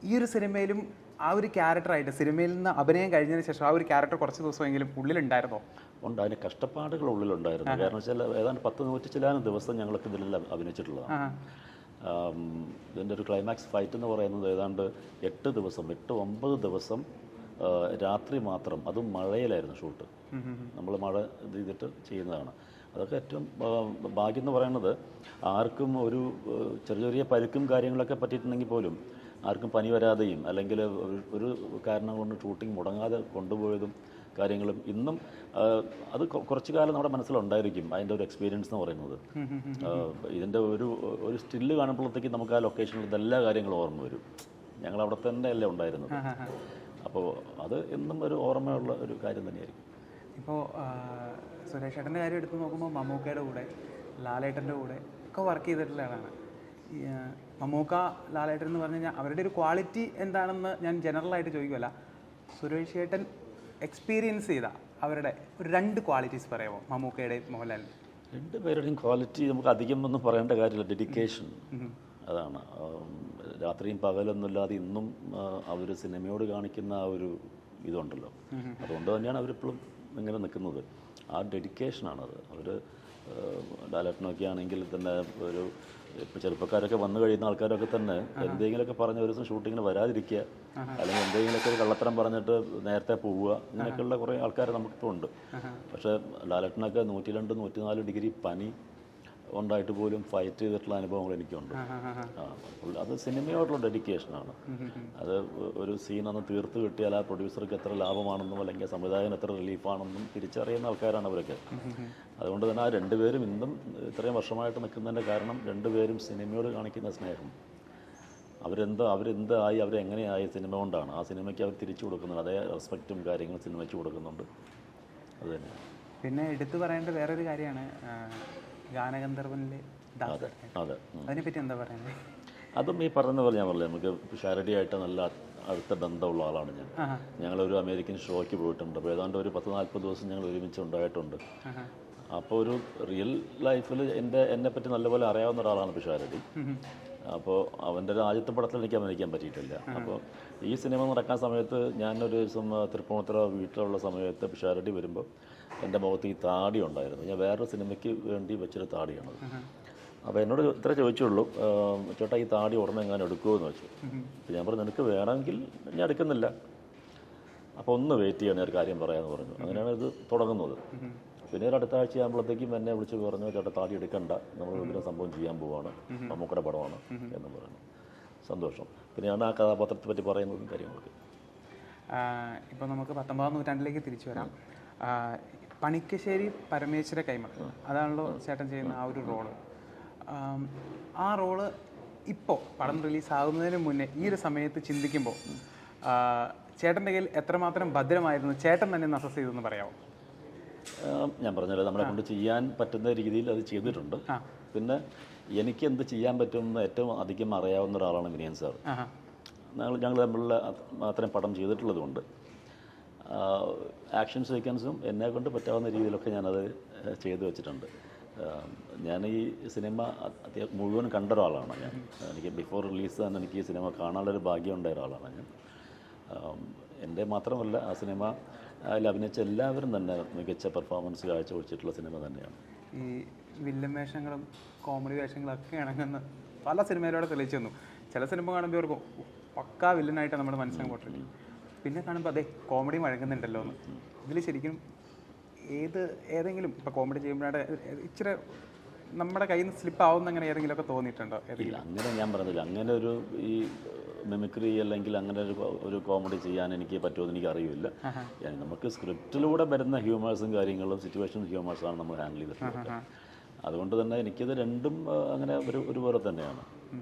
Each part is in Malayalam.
ഈ ഒരു സിനിമയിലും ആ ഒരു ക്യാരക്ടറായിട്ട് സിനിമയിൽ നിന്ന് അഭിനയം കഴിഞ്ഞതിന് ശേഷം ആ ഒരു ക്യാരക്ടർ കുറച്ച് ദിവസമെങ്കിലും ഉള്ളിലുണ്ടായിരുന്നോ? ഉണ്ട്, അതിന് കഷ്ടപ്പാടുകൾ ഉള്ളിലുണ്ടായിരുന്നു. കാരണം വെച്ചാൽ ഏതാണ്ട് 10-100 ചില്ലാനും ദിവസം ഞങ്ങൾക്ക് ഇതിലെല്ലാം അഭിനയിച്ചിട്ടുള്ളതാണ്. ഇതിൻ്റെ ഒരു ക്ലൈമാക്സ് ഫൈറ്റ് എന്ന് പറയുന്നത് ഏതാണ്ട് 8-9 ദിവസം രാത്രി മാത്രം, അതും മഴയിലായിരുന്നു ഷൂട്ട്. നമ്മൾ മഴ ഇത് ചെയ്തിട്ട് ചെയ്യുന്നതാണ്. അതൊക്കെ ഏറ്റവും ഭാഗ്യം എന്ന് പറയുന്നത്, ആർക്കും ഒരു ചെറിയ ചെറിയ പരുക്കും കാര്യങ്ങളൊക്കെ പറ്റിയിട്ടുണ്ടെങ്കിൽ പോലും ആർക്കും പനി വരാതെയും അല്ലെങ്കിൽ ഒരു കാരണം കൊണ്ട് ഷൂട്ടിംഗ് മുടങ്ങാതെ കൊണ്ടുപോയതും കാര്യങ്ങളും ഇന്നും അത് കുറച്ചു കാലം നമ്മുടെ മനസ്സിലുണ്ടായിരിക്കും. അതിൻ്റെ ഒരു എക്സ്പീരിയൻസ് എന്ന് പറയുന്നത് ഇതിൻ്റെ ഒരു സ്റ്റില്ല് കാണുമ്പോഴത്തേക്ക് നമുക്ക് ആ ലൊക്കേഷനിൽ ഇതെല്ലാ കാര്യങ്ങളും ഓർമ്മ വരും. ഞങ്ങൾ അവിടെ തന്നെ അല്ലേ ഉണ്ടായിരുന്നത്. അപ്പോൾ അത് എന്നും ഒരു ഓർമ്മയുള്ള ഒരു കാര്യം തന്നെയായിരിക്കും. ഇപ്പോൾ സുരേഷ് ഏട്ടൻ്റെ കാര്യം എടുത്ത് നോക്കുമ്പോൾ മമ്മൂക്കയുടെ കൂടെ ലാലേട്ടൻ്റെ കൂടെ ഒക്കെ വർക്ക് ചെയ്തിട്ടുള്ള ആളാണ്. മമ്മൂക്ക ലാലേട്ടൻ എന്ന് പറഞ്ഞു കഴിഞ്ഞാൽ അവരുടെ ഒരു ക്വാളിറ്റി എന്താണെന്ന് ഞാൻ ജനറലായിട്ട് ചോദിക്കുമല്ല, സുരേഷ് ഏട്ടൻ എക്സ്പീരിയൻസ് ചെയ്ത അവരുടെ ഒരു 2 ക്വാളിറ്റീസ് പറയാമോ മമ്മൂക്കയുടെയും മോഹൻലാലിൻ്റെ? 2 പേരുടെയും ക്വാളിറ്റി നമുക്ക് അധികം ഒന്നും പറയേണ്ട കാര്യമില്ല. ഡെഡിക്കേഷൻ, അതാണ്. രാത്രിയും പകലൊന്നുമില്ലാതെ ഇന്നും അവർ സിനിമയോട് കാണിക്കുന്ന ആ ഒരു ഇതുണ്ടല്ലോ, അതുകൊണ്ട് തന്നെയാണ് അവരിപ്പോഴും ഇങ്ങനെ നിൽക്കുന്നത്. ആ ഡെഡിക്കേഷനാണത്. അവർ ലാലേട്ടനൊക്കെ ആണെങ്കിൽ തന്നെ ഒരു ഇപ്പോൾ ചെറുപ്പക്കാരൊക്കെ വന്നു കഴിയുന്ന ആൾക്കാരൊക്കെ തന്നെ എന്തെങ്കിലുമൊക്കെ പറഞ്ഞ് ഒരു ദിവസം ഷൂട്ടിങ്ങിന് വരാതിരിക്കുക, അല്ലെങ്കിൽ എന്തെങ്കിലുമൊക്കെ ഒരു കള്ളത്തരം പറഞ്ഞിട്ട് നേരത്തെ പോവുക, ഇങ്ങനെയൊക്കെയുള്ള കുറേ ആൾക്കാർ നമുക്കിപ്പോൾ ഉണ്ട്. പക്ഷേ ലാലേട്ടനൊക്കെ 102-104 ഡിഗ്രി പനി ഉണ്ടായിട്ട് പോലും ഫൈറ്റ് ചെയ്തിട്ടുള്ള അനുഭവങ്ങൾ എനിക്കുണ്ട്. അത് സിനിമയോടുള്ള ഡെഡിക്കേഷനാണ്. അത് ഒരു സീനൊന്ന് തീർത്ത് കിട്ടിയാൽ ആ പ്രൊഡ്യൂസർക്ക് എത്ര ലാഭമാണെന്നും അല്ലെങ്കിൽ സംവിധായകന് എത്ര റിലീഫാണെന്നും തിരിച്ചറിയുന്ന ആൾക്കാരാണ് അവരൊക്കെ. അതുകൊണ്ട് തന്നെ ആ 2 പേരും ഇന്നും ഇത്രയും വർഷമായിട്ട് നിൽക്കുന്നതിൻ്റെ കാരണം 2 പേരും സിനിമയോട് കാണിക്കുന്ന സ്നേഹം. അവരെന്തായി അവരെങ്ങനെയായി സിനിമ കൊണ്ടാണ് ആ സിനിമയ്ക്ക് അവർ തിരിച്ചു കൊടുക്കുന്നത്. അതേ റെസ്പെക്റ്റും കാര്യങ്ങളും സിനിമയ്ക്ക് കൊടുക്കുന്നുണ്ട്. അത് തന്നെ. പിന്നെ എടുത്തു പറയേണ്ട വേറൊരു കാര്യമാണ് ഗാനഗന്ധർവനിലെ അതെ അതെ അതിനെപ്പറ്റി എന്താ പറയുന്നത്? അതും ഈ പറഞ്ഞ പോലെ ഞാൻ പറഞ്ഞില്ലേ, നമുക്ക് ഷാരഡിയായിട്ട് നല്ല അടുത്ത ബന്ധമുള്ള ആളാണ് ഞാൻ. ഞങ്ങളൊരു അമേരിക്കൻ ഷോയ്ക്ക് പോയിട്ടുണ്ട്. അപ്പോൾ ഏതാണ്ട് ഒരു 10-40 ദിവസം ഞങ്ങൾ ഒരുമിച്ച് ഉണ്ടായിട്ടുണ്ട്. അപ്പോൾ ഒരു റിയൽ ലൈഫിൽ എന്നെപ്പറ്റി നല്ലപോലെ അറിയാവുന്ന ഒരാളാണ് പിഷാരടി. അപ്പോൾ അവൻ്റെ ഒരു ആദ്യത്തെ പടത്തിൽ എനിക്ക് അഭിനയിക്കാൻ പറ്റിയിട്ടില്ല. അപ്പോൾ ഈ സിനിമ നടക്കാൻ സമയത്ത് ഞാനൊരു ദിവസം തൃപ്പൂണിത്തുറ വീട്ടിലുള്ള സമയത്ത് പിഷാരടി വരുമ്പോൾ എൻ്റെ മുഖത്ത് ഈ താടി ഉണ്ടായിരുന്നു. ഞാൻ വേറൊരു സിനിമയ്ക്ക് വേണ്ടി വെച്ചൊരു താടിയാണത്. അപ്പോൾ എന്നോട് ഇത്ര ചോദിച്ചുള്ളൂ, ചേട്ടാ ഈ താടി ഉടനെ എങ്ങനെ എടുക്കുമോ എന്ന് വെച്ചു. അപ്പോൾ ഞാൻ പറഞ്ഞു, നിനക്ക് വേണമെങ്കിൽ ഞാൻ എടുക്കുന്നില്ല, അപ്പോൾ ഒന്ന് വെയിറ്റ് ചെയ്യണം, ഒരു കാര്യം പറയാമെന്ന് പറഞ്ഞു. അങ്ങനെയാണ് ഇത് തുടങ്ങുന്നത്. പിന്നെ ഒരു അടുത്ത ആഴ്ച ആകുമ്പോഴത്തേക്കും എന്നെ വിളിച്ച് പറഞ്ഞു, ചേട്ടാ താടി എടുക്കണ്ട, നമ്മൾ ഇതിനെ സംഭവം ചെയ്യാൻ പോവാണ്, മമ്മൂക്കയുടെ പടമാണ് എന്ന് പറഞ്ഞു. സന്തോഷം. പിന്നെയാണ് ആ കഥാപാത്രത്തെ പറ്റി പറയുന്നതും കാര്യങ്ങളൊക്കെ. ഇപ്പോൾ നമുക്ക് 19-ാം നൂറ്റാണ്ടിലേക്ക് തിരിച്ചു വരാം. പണിക്കശ്ശേരി പരമേശ്വര കൈമൾ, അതാണല്ലോ ചേട്ടൻ ചെയ്യുന്ന ആ ഒരു റോള്. ആ റോള് ഇപ്പോൾ പടം റിലീസാകുന്നതിന് മുന്നേ ഈ ഒരു സമയത്ത് ചിന്തിക്കുമ്പോൾ ചേട്ടൻ്റെ കയ്യിൽ എത്രമാത്രം ഭദ്രമായിരുന്നു, ചേട്ടൻ തന്നെ അസസ് ചെയ്തെന്ന് പറയാമോ? ഞാൻ പറഞ്ഞല്ലോ, നമ്മളെ കൊണ്ട് ചെയ്യാൻ പറ്റുന്ന രീതിയിൽ അത് ചെയ്തിട്ടുണ്ട്. പിന്നെ എനിക്ക് എന്ത് ചെയ്യാൻ പറ്റുമെന്ന് ഏറ്റവും അധികം അറിയാവുന്ന ഒരാളാണ് വിനയൻ സാർ. ഞങ്ങൾ തമ്മിലുള്ള അത്രയും പടം ചെയ്തിട്ടുള്ളതുകൊണ്ട് ആക്ഷൻ സീക്വൻസും എന്നെ കൊണ്ട് പറ്റാവുന്ന രീതിയിലൊക്കെ ഞാനത് ചെയ്തു വെച്ചിട്ടുണ്ട്. ഞാൻ ഈ സിനിമ മുഴുവൻ കണ്ട ഒരാളാണ് ഞാൻ. എനിക്ക് ബിഫോർ റിലീസ് തന്നെ എനിക്ക് ഈ സിനിമ കാണാനുള്ളൊരു ഭാഗ്യം ഉണ്ടായ ഒരാളാണ് ഞാൻ. എൻ്റെ മാത്രമല്ല, ആ സിനിമ അതിൽ അഭിനയിച്ച എല്ലാവരും തന്നെ മികച്ച പെർഫോമൻസ് കാഴ്ചവെച്ചിട്ടുള്ള സിനിമ തന്നെയാണ്. ഈ വില്ലൻ വേഷങ്ങളും കോമഡി വേഷങ്ങളൊക്കെ ഇണങ്ങുന്ന പല സിനിമയിലൂടെ തെളിയിച്ചു തന്നു. ചില സിനിമ കാണുമ്പോൾ ഇവർക്ക് പക്കാ വില്ലനായിട്ട് നമ്മുടെ മനസ്സിലാക്കി പോയിട്ടില്ല. പിന്നെ കാണുമ്പോൾ അതെ കോമഡി വഴങ്ങുന്നുണ്ടല്ലോ എന്ന്. ഇതിൽ ശരിക്കും ഏതെങ്കിലും ഇപ്പോൾ കോമഡി ചെയ്യുമ്പോഴാണ് ഇച്ചിരി നമ്മുടെ കയ്യിൽ നിന്ന് സ്ലിപ്പ് ആവുന്ന അങ്ങനെ ഏതെങ്കിലുമൊക്കെ തോന്നിയിട്ടുണ്ടോ? ഇല്ല, അങ്ങനെ ഞാൻ പറഞ്ഞില്ല. അങ്ങനെ ഒരു ഈ മിമിക്രി അല്ലെങ്കിൽ അങ്ങനെ ഒരു കോമഡി ചെയ്യാൻ എനിക്ക് പറ്റുമെന്ന് എനിക്ക് അറിയില്ല. നമുക്ക് സ്ക്രിപ്റ്റിലൂടെ വരുന്ന ഹ്യൂമേഴ്സും കാര്യങ്ങളും സിറ്റുവേഷൻ ഹ്യൂമേഴ്സാണ് നമ്മൾ ഹാൻഡിൽ ചെയ്തിട്ടുള്ളത്. അതുകൊണ്ട് തന്നെ എനിക്കത് രണ്ടും അങ്ങനെ ഒരുപോലെ തന്നെയാണ്.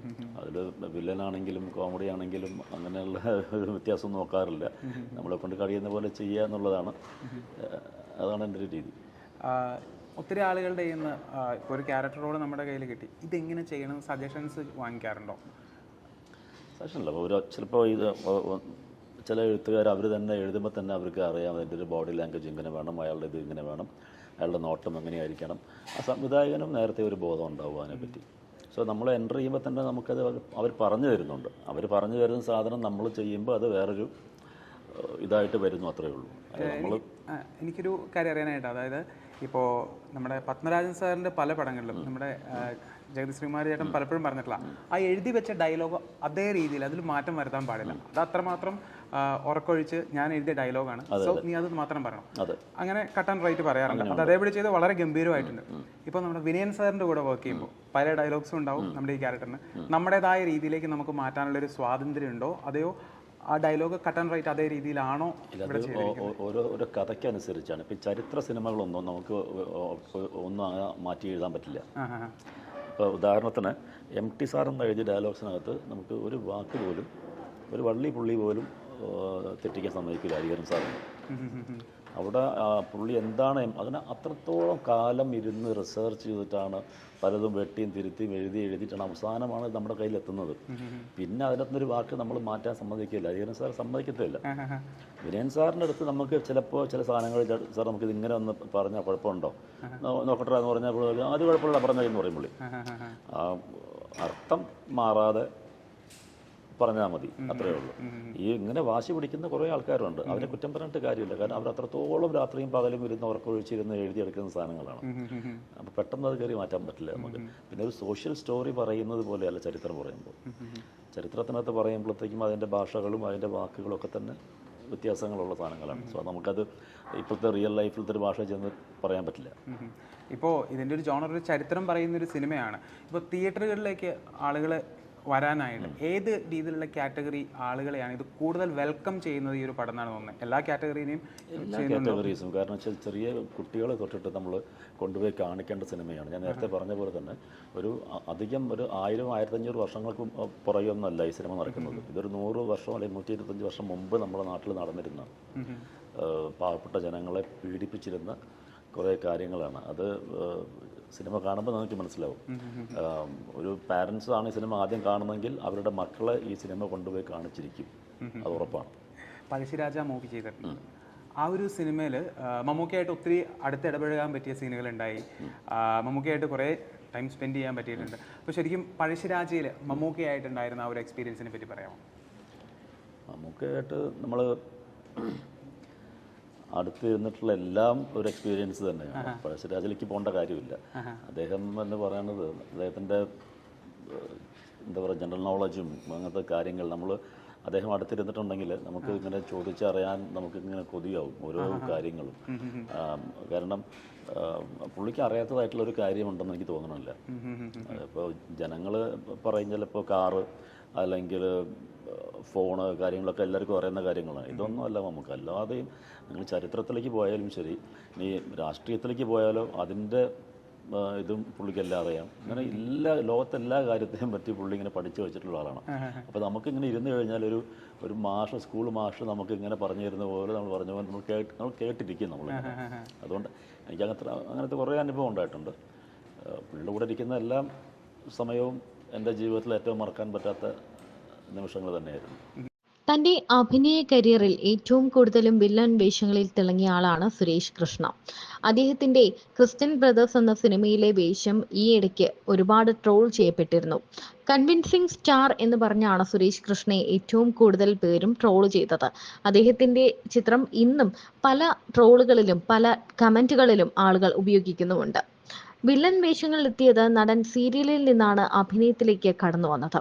അതിൽ വില്ലനാണെങ്കിലും കോമഡി ആണെങ്കിലും അങ്ങനെയുള്ള ഒരു വ്യത്യാസം നോക്കാറില്ല. നമ്മളെ കൊണ്ട് കഴിയുന്ന പോലെ ചെയ്യുക എന്നുള്ളതാണ്, അതാണ് എൻ്റെ ഒരു രീതി. ഒത്തിരി ആളുകളുടെ ഇന്ന് ഇപ്പോൾ ഒരു ക്യാരക്ടർ റോൾ നമ്മുടെ കയ്യിൽ കിട്ടി, ഇതെങ്ങനെ ചെയ്യണം സജഷൻസ് വാങ്ങിക്കാറുണ്ടോ? സജഷനല്ല, ചിലപ്പോൾ ഇത് ചില എഴുത്തുകാർ അവർ തന്നെ എഴുതുമ്പോൾ തന്നെ അവർക്ക് അറിയാം അതിൻ്റെ ഒരു ബോഡി ലാംഗ്വേജ് ഇങ്ങനെ വേണം, അയാളുടെ ഇത് ഇങ്ങനെ വേണം, അയാളുടെ നോട്ടം എങ്ങനെയായിരിക്കണം. ആ സംവിധായകനും നേരത്തെ ഒരു ബോധം ഉണ്ടാവും അതിനെപ്പറ്റി. സോ നമ്മൾ എൻ്റർ ചെയ്യുമ്പോൾ തന്നെ നമുക്കത് അവർ പറഞ്ഞു തരുന്നുണ്ട്. അവർ പറഞ്ഞു തരുന്ന സാധനം നമ്മൾ ചെയ്യുമ്പോൾ അത് വേറൊരു ഇതായിട്ട് വരുന്നു, അത്രയേ ഉള്ളൂ. നമ്മൾ എനിക്കൊരു കാര്യം അറിയാനായിട്ട്, അതായത് ഇപ്പോൾ നമ്മുടെ പത്മരാജൻ സാറിൻ്റെ പല പടങ്ങളിലും നമ്മുടെ ജഗതി ശ്രീകുമാർ ചേട്ടൻ പലപ്പോഴും പറഞ്ഞിട്ടില്ല, ആ എഴുതി വെച്ച ഡയലോഗ് അതേ രീതിയിൽ അതിൽ മാറ്റം വരുത്താൻ പാടില്ല. അത് അത്രമാത്രം ഉറക്കൊഴിച്ച് ഞാൻ എഴുതിയ ഡയലോഗാണ്, സോ നീ അത് മാത്രം പറയണം, അങ്ങനെ കട്ട് ആൻഡ് റൈറ്റ് പറയാറുണ്ട്. അത് അതേപടി ചെയ്ത് വളരെ ഗംഭീരമായിട്ടുണ്ട്. ഇപ്പോൾ നമ്മുടെ വിനയൻ സാറിൻ്റെ കൂടെ വർക്ക് ചെയ്യുമ്പോൾ പല ഡയലോഗ്സും ഉണ്ടാവും നമ്മുടെ ഈ ക്യാരക്ടറിന്. നമ്മുടേതായ രീതിയിലേക്ക് നമുക്ക് മാറ്റാനുള്ളൊരു സ്വാതന്ത്ര്യം ഉണ്ടോ, അതെയോ ആ ഡയലോഗ് കട്ട് ആൻഡ് റൈറ്റ് അതേ രീതിയിലാണോ? ഓരോ കഥയ്ക്കനുസരിച്ചാണ്. ഇപ്പം ചരിത്ര സിനിമകളൊന്നും നമുക്ക് ഒന്നും മാറ്റി എഴുതാൻ പറ്റില്ല. ഇപ്പോൾ ഉദാഹരണത്തിന് MT സാറെന്ന് എഴുതിയ ഡയലോഗ്സിനകത്ത് നമുക്ക് ഒരു വാക്ക് പോലും, ഒരു വള്ളി പുള്ളി പോലും തെറ്റിക്കാൻ സമ്മതിക്കില്ല ഹരിഹരൻ സാറിന്. അവിടെ പുള്ളി എന്താണ് അതിന് അത്രത്തോളം കാലം ഇരുന്ന് റിസർച്ച് ചെയ്തിട്ടാണ് പലതും വെട്ടിയും തിരുത്തിയും എഴുതിയിട്ടാണ് അവസാനമാണ് നമ്മുടെ കയ്യിലെത്തുന്നത്. പിന്നെ അതിനകത്തൊരു വാക്ക് നമ്മൾ മാറ്റാൻ സമ്മതിക്കില്ല, ഹരിഹരൻ സാർ സമ്മതിക്കത്തില്ല. വിനയൻ സാറിൻ്റെ അടുത്ത് നമുക്ക് ചിലപ്പോൾ ചില സാധനങ്ങൾ, സാർ നമുക്കിത് ഇങ്ങനെ ഒന്ന് പറഞ്ഞാൽ കുഴപ്പമുണ്ടോ, നോക്കട്ടെ എന്ന് പറഞ്ഞാൽ അത് കുഴപ്പമില്ല പറഞ്ഞതെന്ന് പറയും പുള്ളി. അർത്ഥം മാറാതെ പറഞ്ഞാൽ മതി, അത്രയേ ഉള്ളൂ. ഈ ഇങ്ങനെ വാശി പിടിക്കുന്ന കുറേ ആൾക്കാരുണ്ട്, അവരെ കുറ്റം പറഞ്ഞിട്ട് കാര്യമില്ല. കാരണം അവർ അത്രത്തോളം രാത്രിയും പകലും ഇരുന്ന് ഉറക്കൊഴിച്ചിരുന്ന് എഴുതിയെടുക്കുന്ന സാധനങ്ങളാണ്. അപ്പോൾ പെട്ടെന്ന് അത് കയറി മാറ്റാൻ പറ്റില്ല നമുക്ക്. പിന്നെ ഒരു സോഷ്യൽ സ്റ്റോറി പറയുന്നത് പോലെയല്ല ചരിത്രം പറയുമ്പോൾ. ചരിത്രത്തിനകത്ത് പറയുമ്പോഴത്തേക്കും അതിൻ്റെ ഭാഷകളും അതിൻ്റെ വാക്കുകളും ഒക്കെ തന്നെ വ്യത്യാസങ്ങളുള്ള സാധനങ്ങളാണ്. സോ നമുക്കത് ഇപ്പോഴത്തെ റിയൽ ലൈഫിലത്തെ ഒരു ഭാഷ ചെന്ന് പറയാൻ പറ്റില്ല. ഇപ്പോൾ ഇതിൻ്റെ ഒരു ജോണർ ഒരു ചരിത്രം പറയുന്നൊരു സിനിമയാണ്. ഇപ്പോൾ തിയേറ്ററുകളിലേക്ക് ആളുകൾ വരാനായിട്ട് ഏത് രീതിയിലുള്ള കാറ്റഗറി ആളുകളെയാണ് ഇത് കൂടുതൽ വെൽക്കം ചെയ്യുന്നത് ഈ ഒരു പടം എന്നാണ് തോന്നുന്നത്? എല്ലാ കാറ്റഗറിയും കാറ്റഗറീസും. കാരണം വെച്ചാൽ ചെറിയ കുട്ടികളെ തൊട്ടിട്ട് നമ്മൾ കൊണ്ടുപോയി കാണിക്കേണ്ട സിനിമയാണ്. ഞാൻ നേരത്തെ പറഞ്ഞ പോലെ തന്നെ ഒരു അധികം ഒരു 1000-1500 വർഷങ്ങൾക്ക് പുറകെയൊന്നുമല്ല ഈ സിനിമ നടക്കുന്നത്. ഇതൊരു 100 വർഷം അല്ലെങ്കിൽ 125 വർഷം മുമ്പ് നമ്മുടെ നാട്ടിൽ നടന്നിരുന്ന പാവപ്പെട്ട ജനങ്ങളെ പീഡിപ്പിച്ചിരുന്ന കുറേ കാര്യങ്ങളാണ്. അത് സിനിമ കാണുമ്പോൾ നമുക്ക് മനസ്സിലാവും. ഒരു പാരൻസ് ആണ് ഈ സിനിമ ആദ്യം കാണുന്നതെങ്കിൽ അവരുടെ മക്കളെ ഈ സിനിമ കൊണ്ടുപോയി കാണിച്ചിരിക്കും, അത് ഉറപ്പാണ്. പഴശ്ശിരാജ മൂവി ചെയ്തിട്ടുണ്ട്. ആ ഒരു സിനിമയിൽ മമ്മൂക്കയായിട്ട് ഒത്തിരി അടുത്ത് ഇടപഴകാൻ പറ്റിയ സീനുകളുണ്ടായി. മമ്മൂക്കയായിട്ട് കുറേ ടൈം സ്പെൻഡ് ചെയ്യാൻ പറ്റിയിട്ടുണ്ട്. അപ്പോൾ ശരിക്കും പഴശ്ശിരാജയിൽ മമ്മൂക്കയായിട്ടുണ്ടായിരുന്ന ആ ഒരു എക്സ്പീരിയൻസിനെ പറ്റി പറയാമോ? മമ്മൂക്കയായിട്ട് നമ്മൾ അടുത്ത് ഇരുന്നിട്ടുള്ള എല്ലാം ഒരു എക്സ്പീരിയൻസ് തന്നെയാണ്. പഴശ്ശിരാജയിലേക്ക് പോകേണ്ട കാര്യമില്ല. അദ്ദേഹം എന്ന് പറയുന്നത് അദ്ദേഹത്തിൻ്റെ എന്താ പറയുക ജനറൽ നോളജും അങ്ങനത്തെ കാര്യങ്ങൾ നമ്മൾ അദ്ദേഹം അടുത്തിരുന്നിട്ടുണ്ടെങ്കിൽ നമുക്ക് ഇങ്ങനെ ചോദിച്ചറിയാൻ നമുക്കിങ്ങനെ കൊതിയാവും ഓരോ കാര്യങ്ങളും. കാരണം പുള്ളിക്ക് അറിയാത്തതായിട്ടുള്ളൊരു കാര്യമുണ്ടെന്ന് എനിക്ക് തോന്നണില്ല. ഇപ്പോൾ ജനങ്ങൾ പറയും ചിലപ്പോൾ കാറ് അല്ലെങ്കിൽ ഫോണ് കാര്യങ്ങളൊക്കെ എല്ലാവർക്കും അറിയുന്ന കാര്യങ്ങളാണ്. ഇതൊന്നും അല്ല നമുക്ക്. അല്ലാതെയും നിങ്ങൾ ചരിത്രത്തിലേക്ക് പോയാലും ശരി, ഇനി രാഷ്ട്രീയത്തിലേക്ക് പോയാലോ അതിൻ്റെ ഇതും പുള്ളിക്കെല്ലാം അറിയാം. അങ്ങനെ ലോകത്തെല്ലാ കാര്യത്തെയും പറ്റി പുള്ളി ഇങ്ങനെ പഠിച്ചു വെച്ചിട്ടുള്ള ആളാണ്. അപ്പോൾ നമുക്കിങ്ങനെ ഇരുന്ന് കഴിഞ്ഞാൽ ഒരു മാഷ്, സ്കൂൾ മാഷ് നമുക്കിങ്ങനെ പറഞ്ഞു തരുന്ന പോലെ നമ്മൾ പറഞ്ഞ പോലെ നമ്മൾ കേട്ടിരിക്കും നമ്മൾ. അതുകൊണ്ട് എനിക്ക് അങ്ങനത്തെ കുറേ അനുഭവം ഉണ്ടായിട്ടുണ്ട്. പുള്ളിയുടെ കൂടെ ഇരിക്കുന്ന എല്ലാ സമയവും എൻ്റെ ജീവിതത്തിൽ ഏറ്റവും മറക്കാൻ പറ്റാത്ത നിമിഷങ്ങൾ തന്നെയായിരുന്നു. തന്റെ അഭിനയ കരിയറിൽ ഏറ്റവും കൂടുതലും വില്ലൻ വേഷങ്ങളിൽ തിളങ്ങിയ ആളാണ് സുരേഷ് കൃഷ്ണ. അദ്ദേഹത്തിന്റെ ക്രിസ്ത്യൻ ബ്രദേഴ്സ് എന്ന സിനിമയിലെ വേഷം ഈയിടയ്ക്ക് ഒരുപാട് ട്രോൾ ചെയ്യപ്പെട്ടിരുന്നു. കൺവിൻസിംഗ് സ്റ്റാർ എന്ന് പറഞ്ഞാണ് സുരേഷ് കൃഷ്ണയെ ഏറ്റവും കൂടുതൽ പേരും ട്രോൾ ചെയ്തത്. അദ്ദേഹത്തിന്റെ ചിത്രം ഇന്നും പല ട്രോളുകളിലും പല കമന്റുകളിലും ആളുകൾ ഉപയോഗിക്കുന്നുമുണ്ട്. വില്ലൻ വേഷങ്ങളിലെത്തിയത് നടൻ സീരിയലിൽ നിന്നാണ് അഭിനയത്തിലേക്ക് കടന്നു വന്നത്.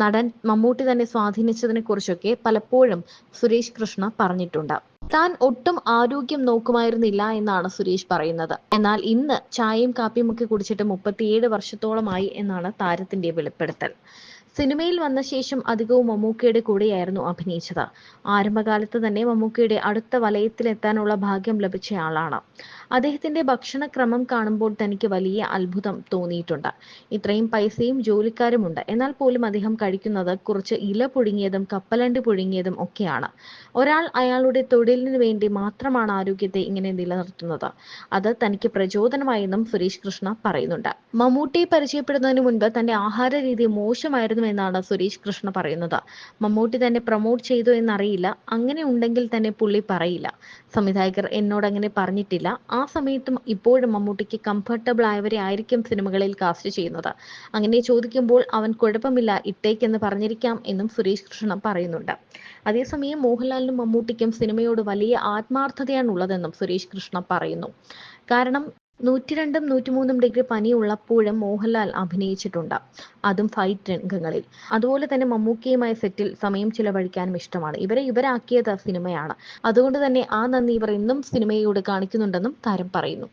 നടൻ മമ്മൂട്ടി തന്നെ സ്വാധീനിച്ചതിനെ കുറിച്ചൊക്കെ പലപ്പോഴും സുരേഷ് കൃഷ്ണ പറഞ്ഞിട്ടുണ്ട്. താൻ ഒട്ടും ആരോഗ്യം നോക്കുമായിരുന്നില്ല എന്നാണ് സുരേഷ് പറയുന്നത്. എന്നാൽ ഇന്ന് ചായയും കാപ്പിയും ഒക്കെ കുടിച്ചിട്ട് 37 വർഷത്തോളമായി എന്നാണ് താരത്തിന്റെ വെളിപ്പെടുത്തൽ. സിനിമയിൽ വന്ന ശേഷം അധികവും മമ്മൂക്കയുടെ കൂടെയായിരുന്നു അഭിനയിച്ചത്. ആരംഭകാലത്ത് തന്നെ മമ്മൂക്കയുടെ അടുത്ത വലയത്തിലെത്താനുള്ള ഭാഗ്യം ലഭിച്ചയാളാണ്. അദ്ദേഹത്തിന്റെ ഭക്ഷണക്രമം കാണുമ്പോൾ തനിക്ക് വലിയ അത്ഭുതം തോന്നിയിട്ടുണ്ട്. ഇത്രയും പൈസയും ജോലിക്കാരുമുണ്ട്, എന്നാൽ പോലും അദ്ദേഹം കഴിക്കുന്നത് കുറച്ച് ഇല പുഴുങ്ങിയതും കപ്പലണ്ടി പുഴുങ്ങിയതും ഒക്കെയാണ്. ഒരാൾ അയാളുടെ തൊഴിലിന് വേണ്ടി മാത്രമാണ് ആരോഗ്യത്തെ ഇങ്ങനെ നിലനിർത്തുന്നത്. അത് തനിക്ക് പ്രചോദനമായെന്നും സുരേഷ് കൃഷ്ണ പറയുന്നുണ്ട്. മമ്മൂട്ടിയെ പരിചയപ്പെടുന്നതിന് മുൻപ് തന്റെ ആഹാര രീതി മോശമായിരുന്നു എന്നാണ് സുരേഷ് കൃഷ്ണ പറയുന്നത്. മമ്മൂട്ടി തന്നെ പ്രൊമോട്ട് ചെയ്തു എന്നറിയില്ല. അങ്ങനെ ഉണ്ടെങ്കിൽ തന്നെ പുള്ളി പറയില്ല. സംവിധായകർ എന്നോട് അങ്ങനെ പറഞ്ഞിട്ടില്ല. ആ സമയത്തും ഇപ്പോഴും മമ്മൂട്ടിക്ക് കംഫർട്ടബിൾ ആയവരെ ആയിരിക്കും സിനിമകളിൽ കാസ്റ്റ് ചെയ്യുന്നത്. അങ്ങനെ ചോദിക്കുമ്പോൾ അവൻ കുഴപ്പമില്ല ഇട്ടേക്കെന്ന് പറഞ്ഞിരിക്കാം എന്നും സുരേഷ് കൃഷ്ണ പറയുന്നുണ്ട്. അതേസമയം മോഹൻലാലിനും മമ്മൂട്ടിക്കും സിനിമയോട് വലിയ ആത്മാർത്ഥതയാണ് ഉള്ളതെന്നും സുരേഷ് കൃഷ്ണ പറയുന്നു. കാരണം 102 103 ഡിഗ്രി പനി ഉള്ളപ്പോഴും മോഹൻലാൽ അഭിനയിച്ചിട്ടുണ്ട്, അതും ഫൈറ്റ് രംഗങ്ങളിൽ. അതുപോലെ തന്നെ മമ്മൂക്കയുമായി സെറ്റിൽ സമയം ചിലവഴിക്കാനും ഇഷ്ടമാണ്. ഇവരാക്കിയത് സിനിമയാണ്. അതുകൊണ്ട് തന്നെ ആ നന്ദി ഇവർ ഇന്നും സിനിമയോട് കാണിക്കുന്നുണ്ടെന്നും താരം പറയുന്നു.